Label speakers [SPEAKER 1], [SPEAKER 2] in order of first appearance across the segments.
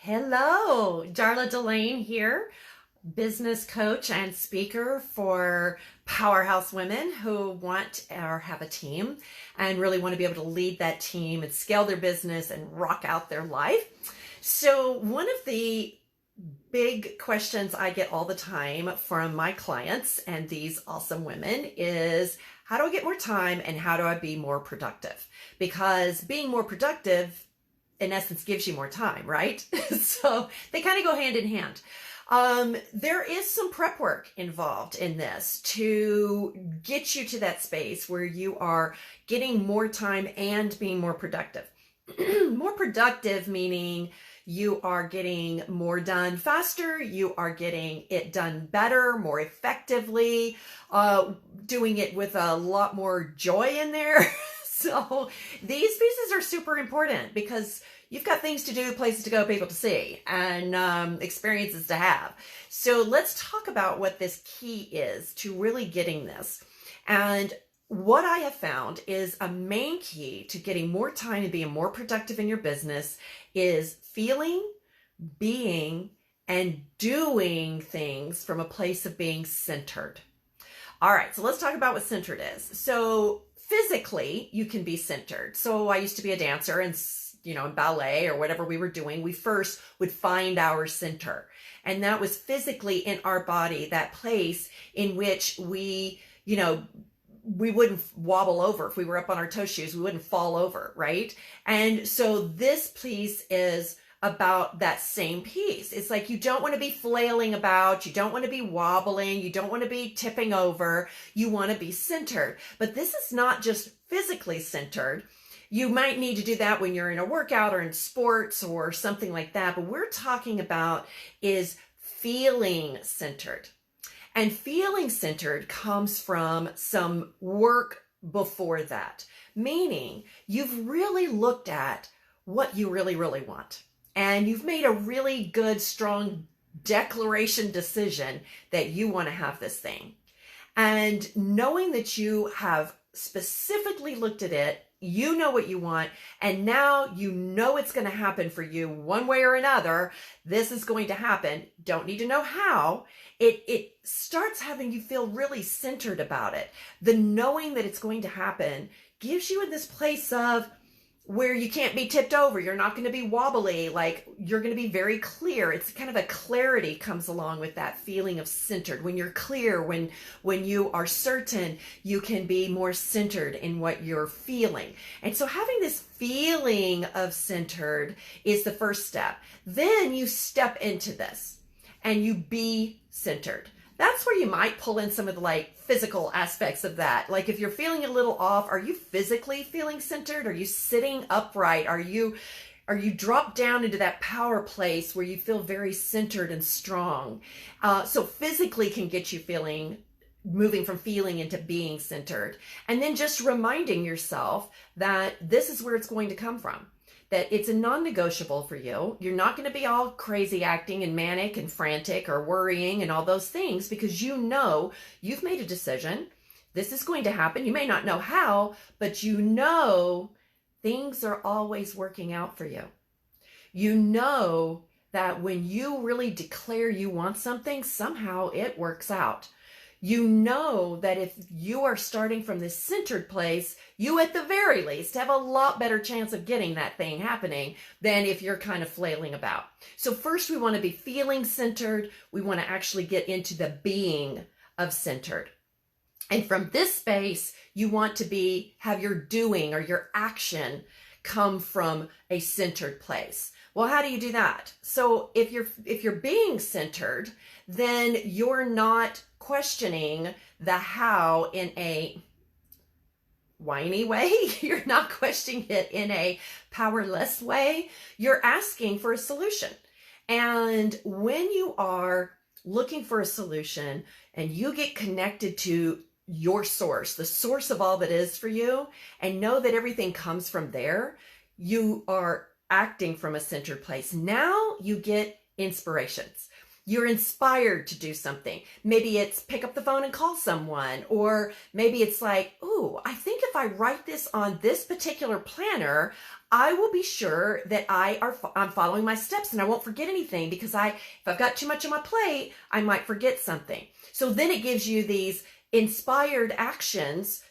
[SPEAKER 1] Hello, Darla Delane here, business coach and speaker for powerhouse women who want or have a team and really want to be able to lead that team and scale their business and rock out their life. So one of the big questions I get all the time from my clients and these awesome women is, how do I get more time and how do I be more productive? Because being more productive in essence gives you more time, right? So they kind of go hand in hand. There is some prep work involved in this to get you to that space where you are getting more time and being more productive. More productive meaning you are getting more done faster, you are getting it done better, more effectively, doing it with a lot more joy in there. So these pieces are super important because you've got things to do, places to go, people to see, and experiences to have. So let's talk about what this key is to really getting this. And what I have found is a main key to getting more time and being more productive in your business is feeling, being, and doing things from a place of being centered. All right, so let's talk about what centered is. So physically, you can be centered. So I used to be a dancer and, in ballet or whatever we were doing, we first would find our center. And that was physically in our body, that place in which we wouldn't wobble over. If we were up on our toe shoes, we wouldn't fall over, right? And so this piece is about that same piece. It's like you don't want to be flailing about, you don't want to be wobbling, you don't want to be tipping over, you want to be centered. But this is not just physically centered. You might need to do that when you're in a workout or in sports or something like that. But we're talking about is feeling centered. And feeling centered comes from some work before that, meaning you've really looked at what you really, really want. And you've made a really good, strong declaration decision that you want to have this thing. And knowing that you have specifically looked at it, you know what you want, and now you know it's going to happen for you one way or another. This is going to happen. Don't need to know how. It starts having you feel really centered about it. The knowing that it's going to happen gives you in this place of where you can't be tipped over. You're not going to be wobbly. Like, you're going to be very clear. It's kind of a clarity comes along with that feeling of centered. When you're clear, when you are certain, you can be more centered in what you're feeling. And so having this feeling of centered is the first step. Then you step into this and you be centered. That's where you might pull in some of the physical aspects of that. Like if you're feeling a little off, are you physically feeling centered? Are you sitting upright? Are you dropped down into that power place where you feel very centered and strong? So physically can get you moving from feeling into being centered. And then just reminding yourself that this is where it's going to come from. That it's a non-negotiable for you. You're not going to be all crazy acting and manic and frantic or worrying and all those things because you know you've made a decision. This is going to happen. You may not know how, but you know things are always working out for you. You know that when you really declare you want something, somehow it works out. You know that if you are starting from this centered place, you at the very least have a lot better chance of getting that thing happening than if you're kind of flailing about. So first we want to be feeling centered. We want to actually get into the being of centered. And from this space, you want to have your doing or your action come from a centered place. Well, how do you do that? So if you're being centered, then you're not questioning the how in a whiny way. You're not questioning it in a powerless way. You're asking for a solution. And when you are looking for a solution and you get connected to your source, the source of all that is for you, and know that everything comes from there, you are acting from a centered place. Now you get inspirations. You're inspired to do something. Maybe it's pick up the phone and call someone, or maybe it's like, ooh, I think if I write this on this particular planner, I will be sure that I'm following my steps and I won't forget anything, because if I've got too much on my plate, I might forget something. So then it gives you these inspired actions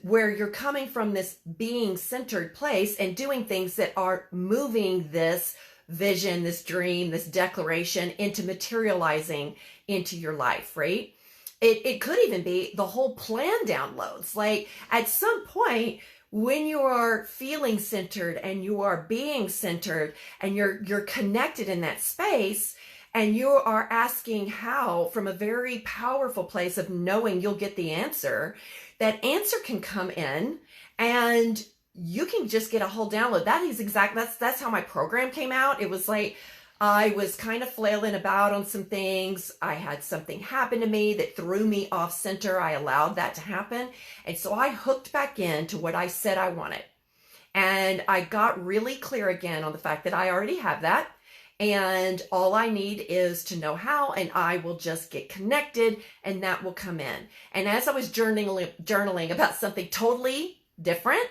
[SPEAKER 1] where you're coming from this being centered place and doing things that are moving this vision, this dream, this declaration into materializing into your life, right? It could even be the whole plan downloads. Like at some point, when you are feeling centered and you are being centered and you're connected in that space, and you are asking how from a very powerful place of knowing you'll get the answer, that answer can come in and you can just get a whole download. That's how my program came out. It was like, I was kind of flailing about on some things. I had something happen to me that threw me off center. I allowed that to happen. And so I hooked back into what I said I wanted. And I got really clear again on the fact that I already have that. And all I need is to know how, and I will just get connected and that will come in. And as I was journaling about something totally different,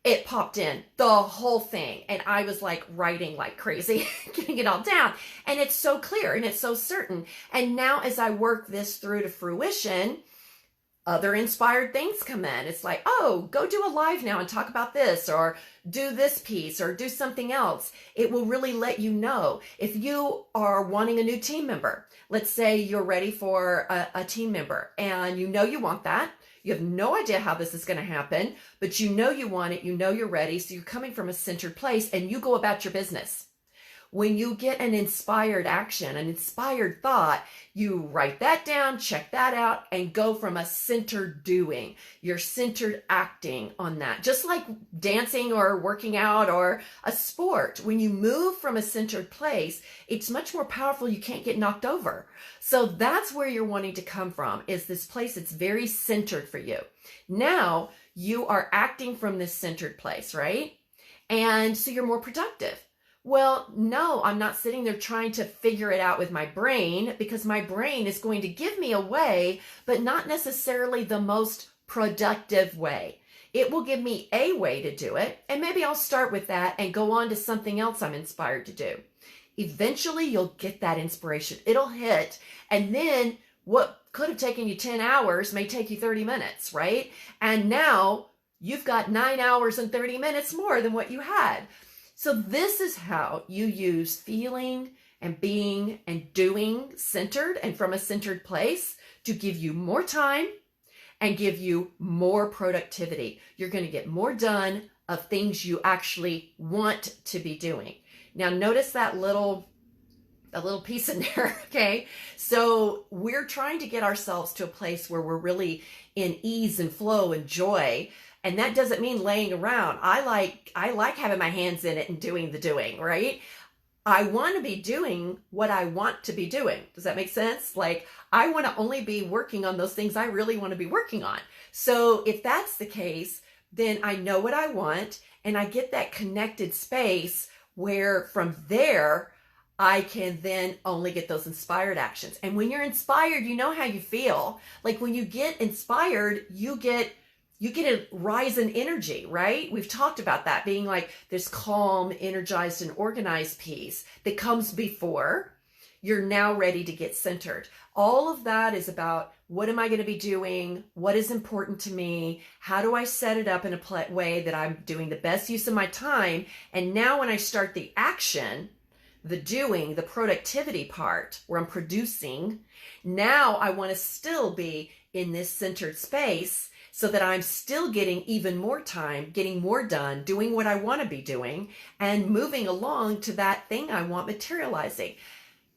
[SPEAKER 1] it popped in, the whole thing. And I was like writing like crazy, getting it all down. And it's so clear and it's so certain. And now as I work this through to fruition, other inspired things come in. It's like, oh, go do a live now and talk about this, or do this piece, or do something else. It will really let you know. If you are wanting a new team member, let's say you're ready for a team member and you know you want that. You have no idea how this is going to happen, but you know you want it. You know you're ready. So you're coming from a centered place and you go about your business. When you get an inspired action, an inspired thought, you write that down, check that out, and go from a centered doing. You're centered acting on that. Just like dancing or working out or a sport. When you move from a centered place, it's much more powerful. You can't get knocked over. So that's where you're wanting to come from, is this place that's very centered for you. Now you are acting from this centered place, right? And so you're more productive. Well, no, I'm not sitting there trying to figure it out with my brain, because my brain is going to give me a way, but not necessarily the most productive way. It will give me a way to do it, and maybe I'll start with that and go on to something else I'm inspired to do. Eventually, you'll get that inspiration. It'll hit, and then what could have taken you 10 hours may take you 30 minutes, right? And now you've got 9 hours and 30 minutes more than what you had. So this is how you use feeling and being and doing centered and from a centered place to give you more time and give you more productivity. You're going to get more done of things you actually want to be doing. Now notice that little piece in there, okay? So we're trying to get ourselves to a place where we're really in ease and flow and joy. And that doesn't mean laying around. I like having my hands in it and doing the doing, right? I want to be doing what I want to be doing. Does that make sense? Like, I want to only be working on those things I really want to be working on. So if that's the case, then I know what I want and I get that connected space where from there, I can then only get those inspired actions. And when you're inspired, you know how you feel. Like when you get inspired, you get a rise in energy, right? We've talked about that being like this calm, energized, and organized piece that comes before you're now ready to get centered. All of that is about, what am I going to be doing? What is important to me? How do I set it up in a way that I'm doing the best use of my time? And now when I start the action, the doing, the productivity part where I'm producing, now I want to still be in this centered space so that I'm still getting even more time, getting more done, doing what I want to be doing, and moving along to that thing I want materializing.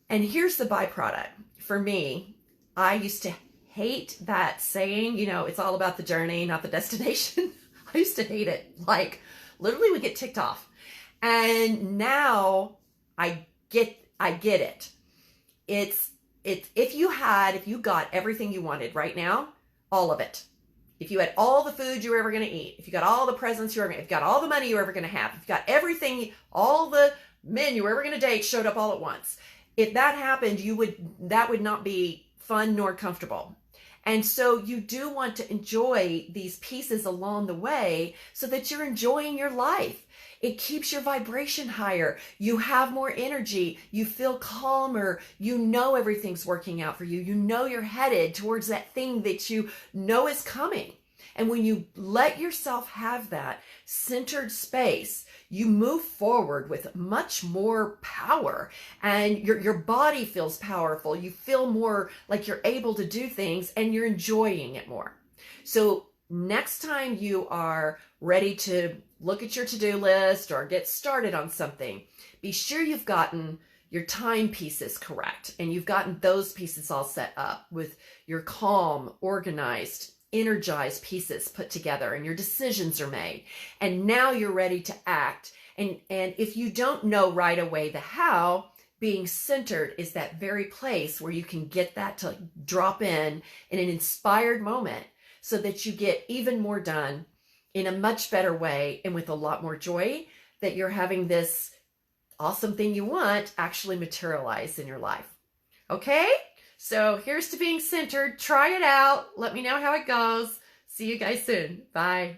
[SPEAKER 1] And here's the byproduct. For me, I used to hate that saying, it's all about the journey, not the destination. I used to hate it. Like, literally would get ticked off. And now I get it. It's if you got everything you wanted right now, all of it. If you had all the food you were ever going to eat, if you got all the presents if you got all the money you were ever going to have, if you got everything, all the men you were ever going to date showed up all at once, If that happened, that would not be fun nor comfortable. And so you do want to enjoy these pieces along the way so that you're enjoying your life. It keeps your vibration higher. You have more energy. You feel calmer. You know everything's working out for you. You know you're headed towards that thing that you know is coming. And when you let yourself have that centered space, you move forward with much more power, and your body feels powerful. You feel more like you're able to do things, and you're enjoying it more. So next time you are ready to look at your to-do list or get started on something, be sure you've gotten your time pieces correct, and you've gotten those pieces all set up with your calm, organized, energized pieces put together, and your decisions are made. And now you're ready to act. And if you don't know right away the how, being centered is that very place where you can get that to drop in an inspired moment so that you get even more done in a much better way and with a lot more joy, that you're having this awesome thing you want actually materialize in your life. Okay? So here's to being centered. Try it out. Let me know how it goes. See you guys soon. Bye.